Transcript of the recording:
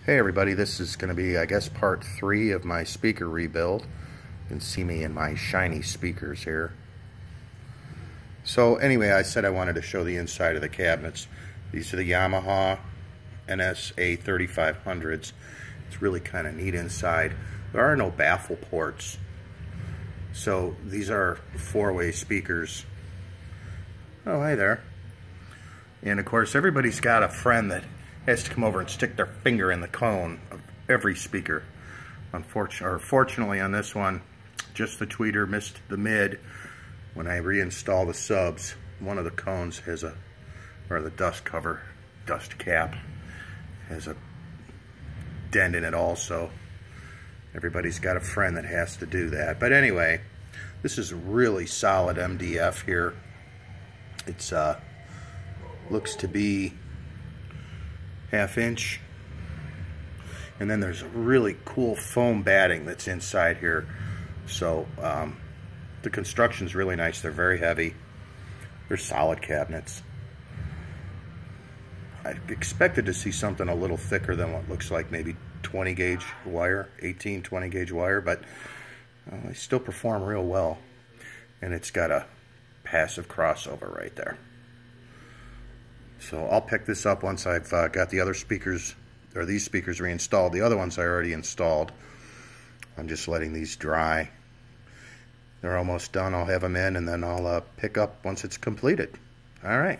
Hey everybody, this is going to be, I guess, part 3 of my speaker rebuild. You can see me in my shiny speakers here. So anyway, I said I wanted to show the inside of the cabinets. These are the Yamaha NS-A3500s. It's really kind of neat inside. There are no baffle ports. So these are 4-way speakers. Oh, hi there. And of course, everybody's got a friend that has to come over and stick their finger in the cone of every speaker. Fortunately on this one, just the tweeter missed the mid. When I reinstall the subs, one of the cones has or the dust cap, has a dent in it also. Everybody's got a friend that has to do that. But anyway, this is really solid MDF here. It's looks to be 1/2 inch, and then there's a really cool foam batting that's inside here. So the construction's really nice. They're very heavy. They're solid cabinets. I expected to see something a little thicker than what looks like maybe 20 gauge wire, 18-20 gauge wire, but they still perform real well. And it's got a passive crossover right there. So I'll pick this up once I've got the other speakers, or these speakers, reinstalled. The other ones I already installed. I'm just letting these dry. They're almost done. I'll have them in, and then I'll pick up once it's completed. All right.